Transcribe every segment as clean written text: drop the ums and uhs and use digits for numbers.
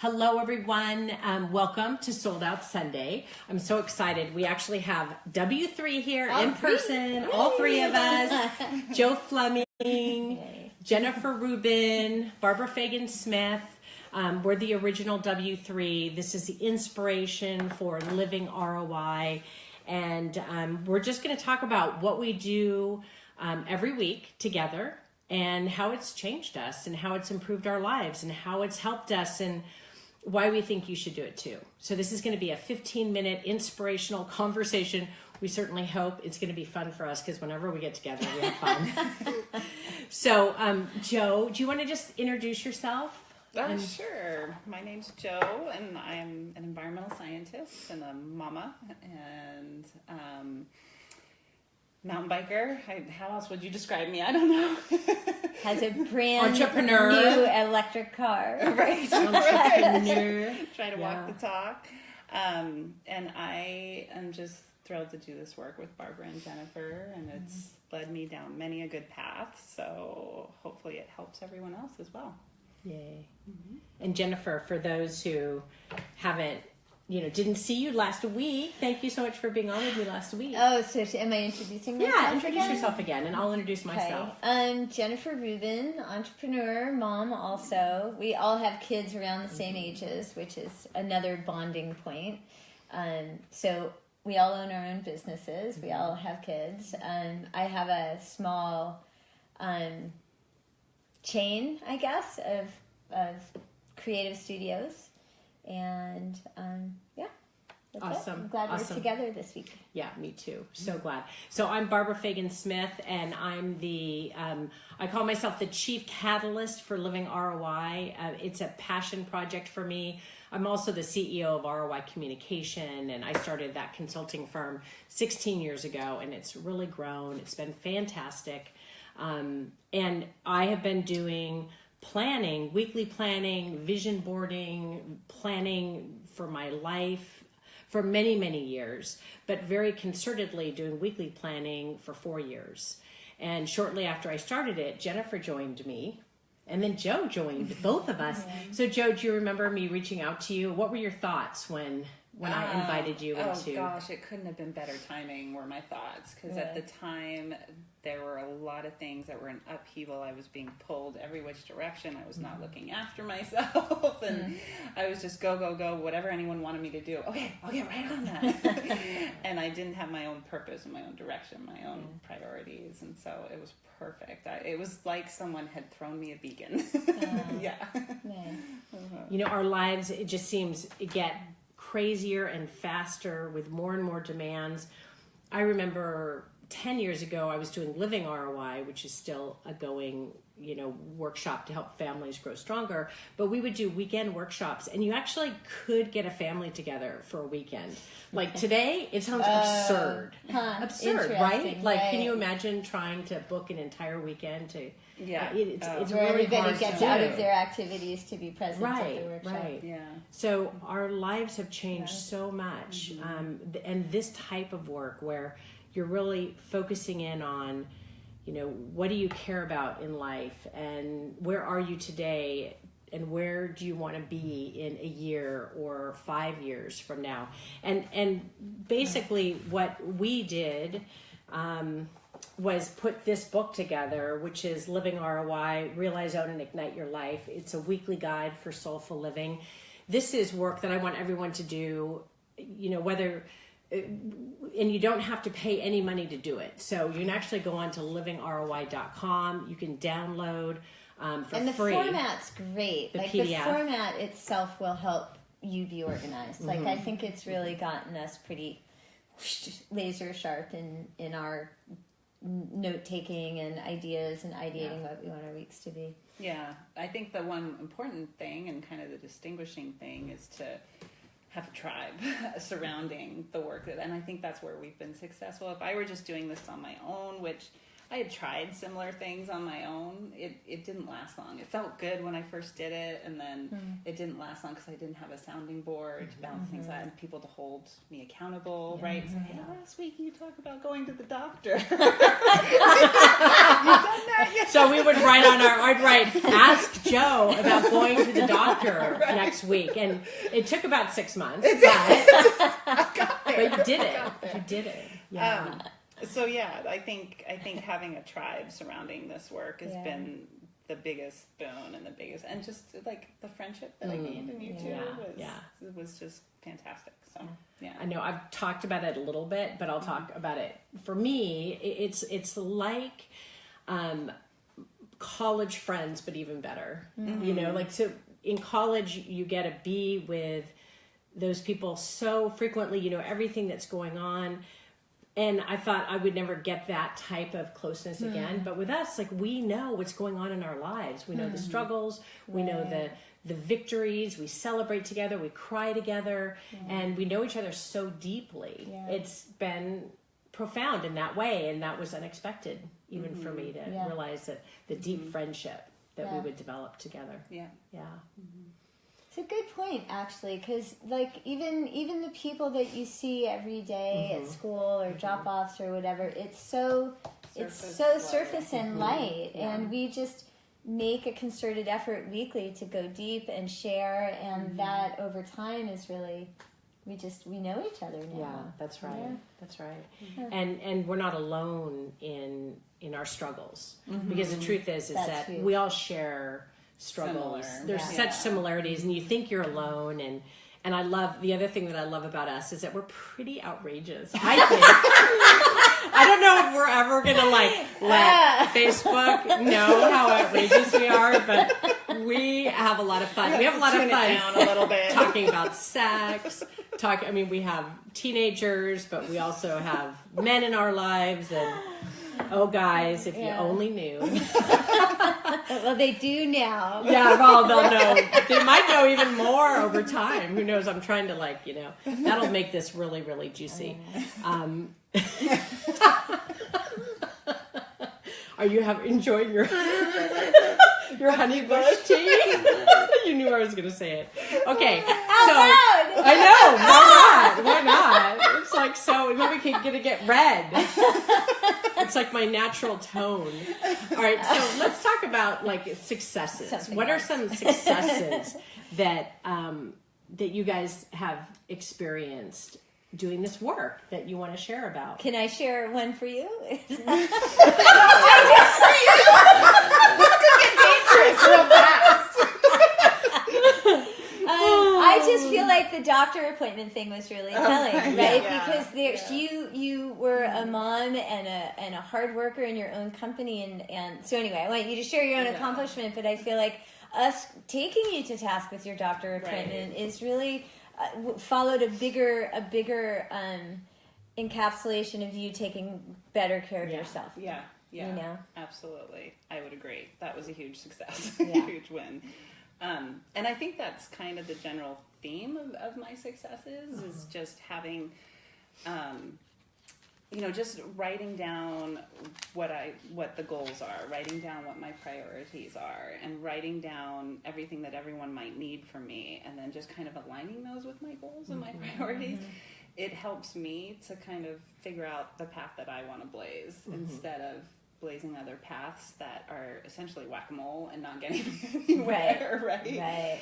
Hello, everyone. Welcome to Sold Out Sunday. I'm so excited. We actually have W3 here in person, all three of us. Joe Fleming, Jennifer Rubin, Barbara Fagan-Smith. We're the original W3. This is the inspiration for Living ROI. And we're just going to talk about what we do every week together and how it's changed us and how it's improved our lives and how it's helped us and why we think you should do it too. So this is going to be a 15-minute inspirational conversation. We certainly hope it's going to be fun for us because whenever we get together, we have fun. So, Joe, do you want to just introduce yourself? Sure. My name's Joe, and I'm an environmental scientist and a mama and mountain biker. How else would you describe me? I don't know. Has a brand Entrepreneur. new electric car. Right. Entrepreneur. Try to walk the talk. And I am just thrilled to do this work with Barbara and Jennifer, and it's led me down many a good path. So hopefully it helps everyone else as well. Yay. Mm-hmm. And Jennifer, for those who haven't, didn't see you last week, thank you so much for being on with me last week. Oh, so am I introducing myself? Yeah, introduce yourself again, and I'll introduce myself. I'm Jennifer Rubin, entrepreneur, mom also. We all have kids around the same ages, which is another bonding point. So we all own our own businesses. We all have kids. I have a small chain, I guess, of creative studios. And that's awesome. it. I'm glad we're together this week. Yeah, me too. So glad. So I'm Barbara Fagan-Smith, and I'm I call myself the chief catalyst for Living ROI. It's a passion project for me. I'm also the CEO of ROI Communication, and I started that consulting firm 16 years ago, and it's really grown. It's been fantastic. And I have been doing planning, weekly planning, vision boarding, planning for my life for many, many years, but very concertedly doing weekly planning for 4 years. And shortly after I started it, Jennifer joined me, and then Joe joined both of us. So Joe, do you remember me reaching out to you? What were your thoughts when I invited you into... Oh gosh, it couldn't have been better timing were my thoughts, because at the time there were a lot of things that were in upheaval. I was being pulled every which direction. I was not looking after myself, and I was just go, whatever anyone wanted me to do. Okay, I'll get right on that. And I didn't have my own purpose and my own direction, my own priorities, and so it was perfect. It was like someone had thrown me a beacon. Yeah. Our lives, it just seems get crazier and faster with more and more demands. I remember 10 years ago, I was doing Living ROI, which is still a going, workshop to help families grow stronger. But we would do weekend workshops, and you actually could get a family together for a weekend. Like today, it sounds absurd. Absurd, right? Like, can you imagine trying to book an entire weekend to... Yeah, it's where really everybody hard gets to out do. of their activities to be present at the workshop. Right. Yeah. So our lives have changed so much, and this type of work where you're really focusing in on, what do you care about in life, and where are you today, and where do you want to be in a year or 5 years from now, and basically what we did. Was put this book together, which is Living ROI, Realize, Own, and Ignite Your Life. It's a weekly guide for soulful living. This is work that I want everyone to do, whether, and you don't have to pay any money to do it. So you can actually go on to livingroi.com. You can download for free. And the format's great. The PDF. The format itself will help you be organized. Like, I think it's really gotten us pretty laser sharp in our note-taking and ideas and ideating what we want our weeks to be. Yeah, I think the one important thing and kind of the distinguishing thing is to have a tribe surrounding the work. And I think that's where we've been successful. If I were just doing this on my own, which I had tried similar things on my own. It didn't last long. It felt good when I first did it, and then it didn't last long because I didn't have a sounding board to bounce things out and people to hold me accountable, right? So, hey, last week you talked about going to the doctor. You done that yet? So we would I'd write, ask Joe about going to the doctor next week. And it took about 6 months. But you did it. You did it. Yeah. So yeah, I think having a tribe surrounding this work has been the biggest boon and just like the friendship that I gained in you two was just fantastic. So yeah, I know I've talked about it a little bit, but I'll talk about it. For me, it's like college friends, but even better. You know, like, so in college you get to be with those people so frequently. You know everything that's going on. And I thought I would never get that type of closeness again. But with us, like, we know what's going on in our lives. We know the struggles. We know the victories. We celebrate together. We cry together. And we know each other so deeply. Yeah. It's been profound in that way. And that was unexpected, even for me, to realize that the deep friendship that we would develop together. Yeah. Yeah. It's a good point, actually, because like even the people that you see every day at school or drop-offs or whatever, it's so surface and light, and we just make a concerted effort weekly to go deep and share, and that over time is really we know each other now. Yeah, that's right. Yeah. That's right. And we're not alone in our struggles, because the truth is that's that huge. We all share struggles. There's such similarities, and you think you're alone, and I love the other thing that I love about us is that we're pretty outrageous. I think I don't know if we're ever gonna let Facebook know how outrageous we are, but we have a lot of fun. We have a lot of fun down a little bit. Talking about sex. We have teenagers, but we also have men in our lives, and oh, guys, if you only knew. Well, they do now. Yeah, well, they'll know. They might know even more over time. Who knows? I'm trying to, that'll make this really, really juicy. Are you enjoying your honey bush tea? You knew I was going to say it. Okay. I know. Why not? It's like, so then we can get red. It's like my natural tone. All right, so let's talk about successes. What are some successes that you guys have experienced doing this work that you want to share about? Can I share one for you? Let's go get dangerous real fast. I just feel like the doctor appointment thing was really telling, right? Because you were a mom and a hard worker in your own company, and so anyway, I want you to share your own accomplishment. But I feel like us taking you to task with your doctor appointment is really followed a bigger encapsulation of you taking better care of yourself. Yeah, you know, absolutely. I would agree. That was a huge success, huge win. And I think that's kind of the general theme of my successes is just having, just writing down what the goals are, writing down what my priorities are, and writing down everything that everyone might need from me, and then just kind of aligning those with my goals and my priorities. It helps me to kind of figure out the path that I want to blaze instead of blazing other paths that are essentially whack-a-mole and not getting anywhere, right? Yeah.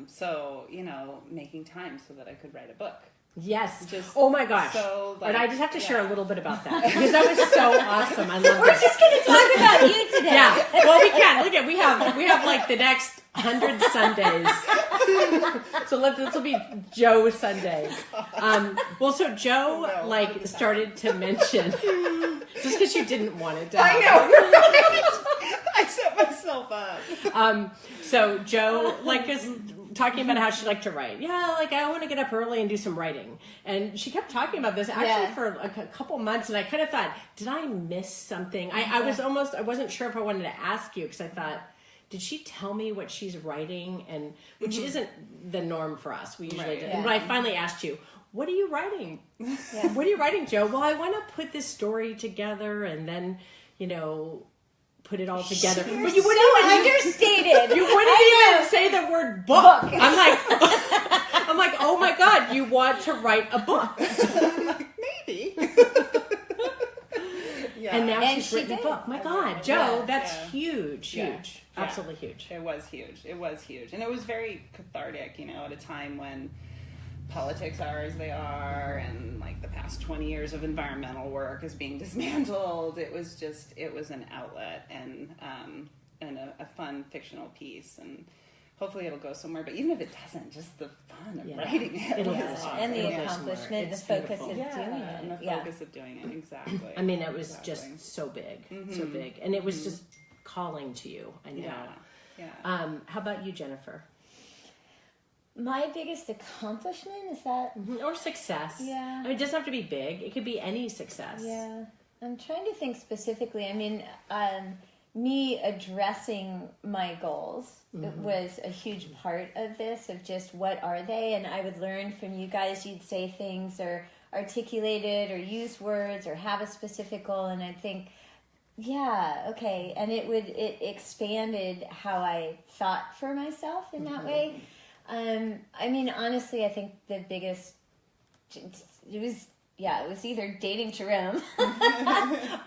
So, making time so that I could write a book. Yes. Oh my gosh. So, and I just have to share a little bit about that because that was so awesome. I love it. We're just going to talk about you today. Yeah. Well, we can. Look at we have like the next 100 Sundays. So this will be Joe Sunday. So Joe started to mention just because you didn't want it to happen. I know. Right? I set myself up. So Joe is talking about how she liked to write. Yeah, I want to get up early and do some writing. And she kept talking about this actually for a couple months, and I kind of thought, did I miss something? I wasn't sure if I wanted to ask you because I thought, did she tell me what she's writing? And which isn't the norm for us. We usually do. But I finally asked you, what are you writing? What are you writing, Joe? Well, I want to put this story together and then put it all together. You're But you so wouldn't understated. you wouldn't even say the word book. I'm like, oh my God, you want to write a book. Maybe. Yeah. And now And she's she written did. a book. My God, Joe, Yeah. that's Yeah. huge. Yeah. Absolutely huge. It was huge. It was huge. And it was very cathartic, at a time when politics are as they are, and like the past 20 years of environmental work is being dismantled. It was an outlet and a fun fictional piece, and hopefully it'll go somewhere. But even if it doesn't, just the fun of writing it It'll was go awesome. And the It'll go accomplishment, somewhere. the It's focus beautiful. of doing it. And the focus of doing it, exactly. I mean, it was Exactly. just so big, so big. And it was just calling to you, I know. Yeah. How about you, Jennifer? My biggest accomplishment is that. Or success. Yeah. I mean, it doesn't have to be big. It could be any success. Yeah, I'm trying to think specifically. I mean, me addressing my goals was a huge part of this, of just what are they? And I would learn from you guys. You'd say things or articulate it or use words or have a specific goal, and I'd think, yeah, okay. And it expanded how I thought for myself in that way. I mean, honestly, I think the biggest, it was either dating Jerome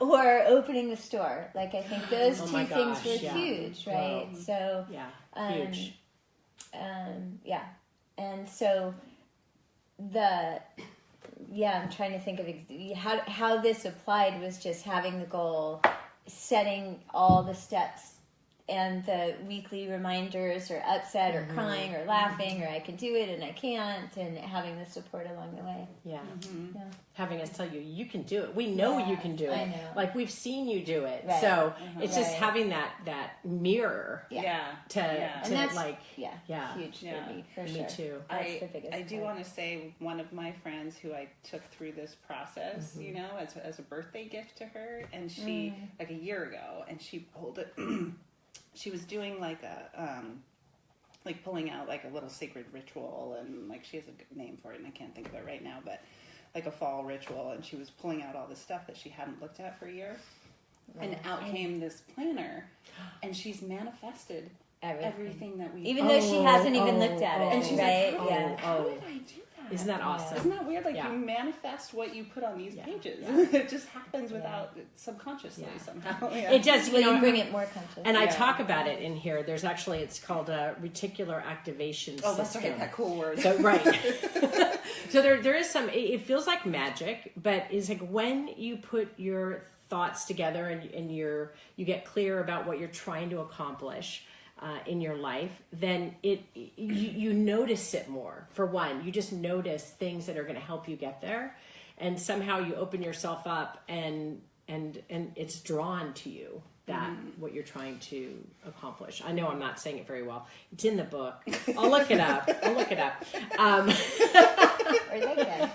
or opening the store. Like, I think those Oh two my things gosh, were yeah. huge, right? Wow. So, Yeah, huge. yeah. And so I'm trying to think of how this applied was just having the goal, setting all the steps and the weekly reminders, or upset or crying or laughing or I can do it and I can't, and having the support along the way. Yeah. Yeah. Having us tell you, you can do it. We know Yeah, you can do it. I know. Like, we've seen you do it. Right. So it's just Right. having that mirror Yeah. to And that's like, yeah, yeah. huge Yeah. for me, for me sure. too. That's the biggest I do part. want to say one of my friends who I took through this process, as a birthday gift to her, and she like a year ago, and she pulled it. She was doing like like pulling out like a little sacred ritual, and like she has a good name for it, and I can't think of it right now, but like a fall ritual, and she was pulling out all the stuff that she hadn't looked at for a year, and out came this planner, and she's manifested everything that we Even though she hasn't even looked at it, and she's right? like, Yeah. how did I do that? Isn't that awesome? Isn't that weird? Like, Yeah. you manifest what you put on these pages. It just happens without subconsciously somehow. Yeah. It does, Well, you bring it more conscious. And I Yeah. talk about it in here. There's actually, it's called a reticular activation Oh, that's system. right, that cool word. So right. So there is some. It feels like magic, but it's like when you put your thoughts together and you get clear about what you're trying to accomplish in your life, then you notice it more. For one, you just notice things that are going to help you get there, and somehow you open yourself up and it's drawn to you. That what you're trying to accomplish. I know I'm not saying it very well. It's in the book. I'll look it up. Or they can.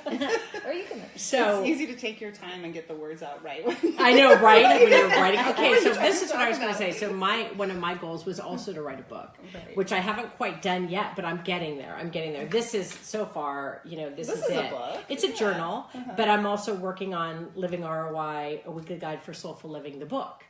Or you can. So It's easy to take your time and get the words out right. I know, right? When you're writing. Okay, so this is what I was going to say. So one of my goals was also to write a book, which I haven't quite done yet, but I'm getting there. This is so far, this is is a it. book. It's a journal, but I'm also working on Living ROI, A Weekly Guide for Soulful Living, the book.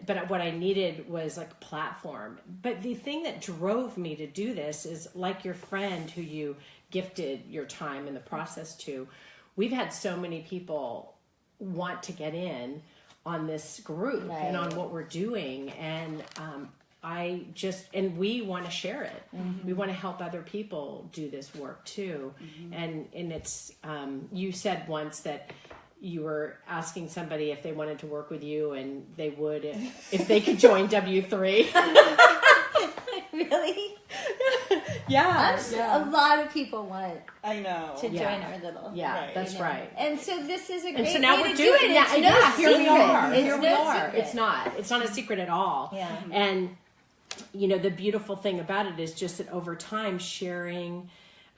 But what I needed was like a platform. But the thing that drove me to do this is like your friend who you gifted your time in the process to. We've had so many people want to get in on this group and on what we're doing, and we want to share it. We want to help other people do this work too. And it's you said once that you were asking somebody if they wanted to work with you, and they would if they could join W3. Really? Yeah. A lot of people want I know. to join our little. Yeah, Right. that's right. And so this is a great And so now way we're to doing do it. it. It's Yeah, no here we secret. are. It's Here we no are. secret. It's not a secret at all. Yeah. And the beautiful thing about it is just that over time sharing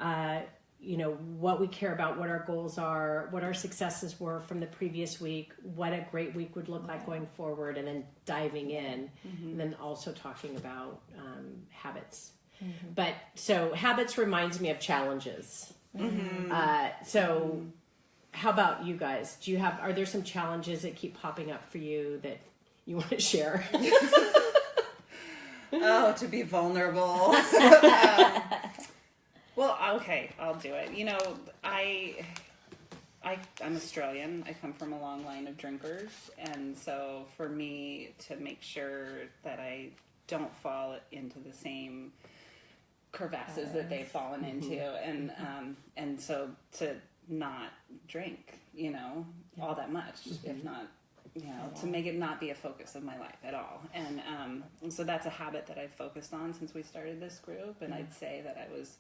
what we care about, what our goals are, what our successes were from the previous week, what a great week would look like going forward, and then diving in, and then also talking about habits. But so habits reminds me of challenges. So how about you guys? Are there some challenges that keep popping up for you that you want to share? Oh, to be vulnerable. Well, okay, I'll do it. You know, I'm Australian. I come from a long line of drinkers. And so for me to make sure that I don't fall into the same crevasses that they've fallen into, and so to not drink, you know, all that much, if not, you know, to make it not be a focus of my life at all. And so that's a habit that I've focused on since we started this group. And I'd say that I was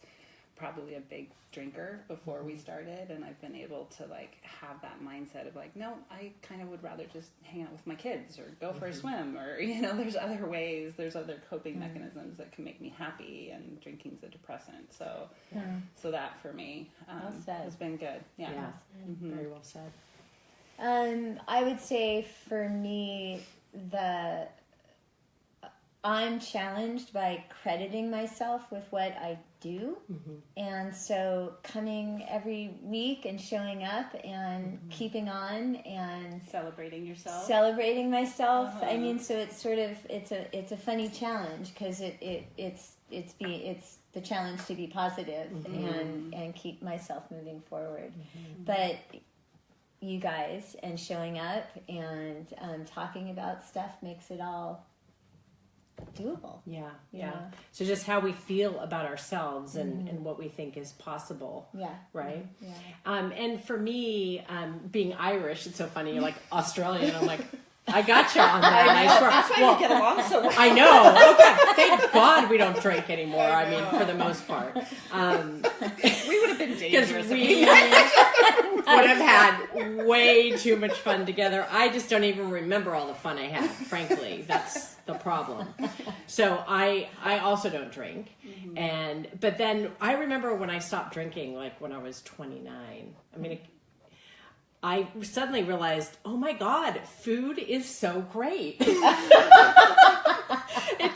probably a big drinker before we started, and I've been able to like have that mindset of like, no, I kind of would rather just hang out with my kids or go for a swim, or, you know, there's other ways, there's other coping mechanisms that can make me happy, and drinking's a depressant. So that for me has been good. Yeah. Very well said. I would say for me, I'm challenged by crediting myself with what I do. And so coming every week and showing up and keeping on and Celebrating yourself. Celebrating myself. I mean, so it's sort of, it's a funny challenge, because it's the challenge to be positive and keep myself moving forward. But you guys and showing up and talking about stuff makes it all doable. Yeah. So just how we feel about ourselves and what we think is possible. Yeah. Right? Yeah. And for me, being Irish, it's so funny, you're like Australian, I'm like, I got you on that. I swear. That's why we get along so well. I know. Okay. Thank God we don't drink anymore. I mean, for the most part. We would have been dangerous. Because we would have had way too much fun together. I just don't even remember all the fun I had, frankly. That's the problem. So I also don't drink. But then I remember when I stopped drinking, like when I was 29. I mean, I suddenly realized, oh my God, food is so great. It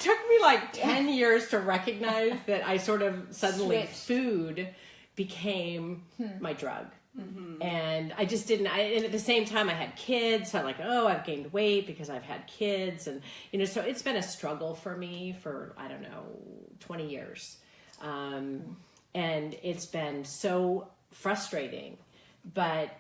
took me like 10 years to recognize that I sort of suddenly food became my drug. And I just didn't, and at the same time I had kids, so I'm like, oh, I've gained weight because I've had kids. And, you know, so it's been a struggle for me for, 20 years. And it's been so frustrating, but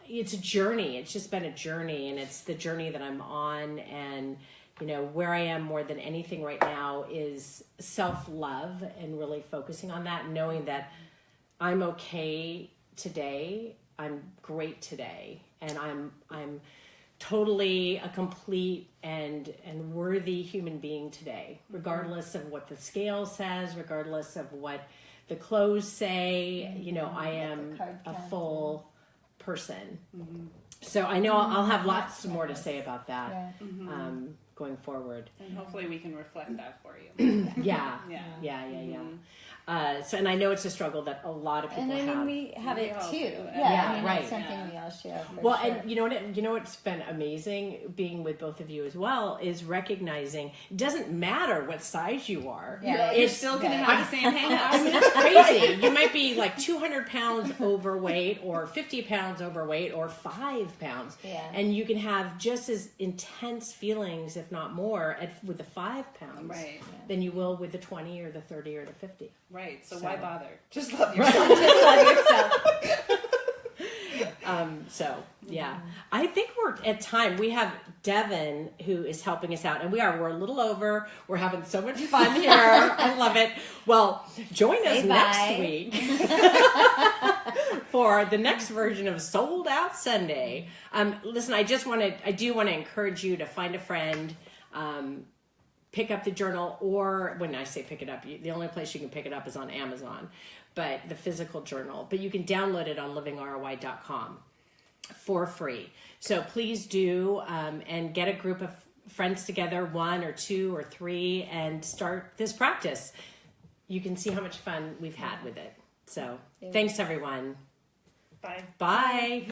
it's a journey. It's just been a journey, and it's the journey that I'm on. And, you know, where I am more than anything right now is self-love and really focusing on that, knowing that I'm okay today. I'm great today. And I'm totally a complete and worthy human being today, regardless of what the scale says, regardless of what the clothes say. You know, I am a full person. So I know I'll have lots more to say about that going forward. And hopefully we can reflect that for you. Yeah. So, and I know it's a struggle that a lot of people have. And I mean, we have it too. It's something we all share. Well, and you know what's been amazing being with both of you as well is recognizing it doesn't matter what size you are. Yeah. You're still going to have the same hang-ups. I mean, it's crazy. You might be like 200 pounds overweight or 50 pounds overweight or 5 pounds. Yeah. And you can have just as intense feelings, if not more, with the 5 pounds than you will with the 20 or the 30 or the 50. Right. So why bother? Just love yourself. Just love yourself. I think we're at time. We have Devin who is helping us out, and we're a little over. We're having so much fun here. I love it. Well, join us next week for the next version of Sold Out Sunday. Listen, I do want to encourage you to find a friend. Pick up the journal, or when I say pick it up, the only place you can pick it up is on Amazon, but the physical journal. But you can download it on livingroi.com for free. So please do, and get a group of friends together, 1 or 2 or 3, and start this practice. You can see how much fun we've had with it. So thanks, everyone. Bye. Bye.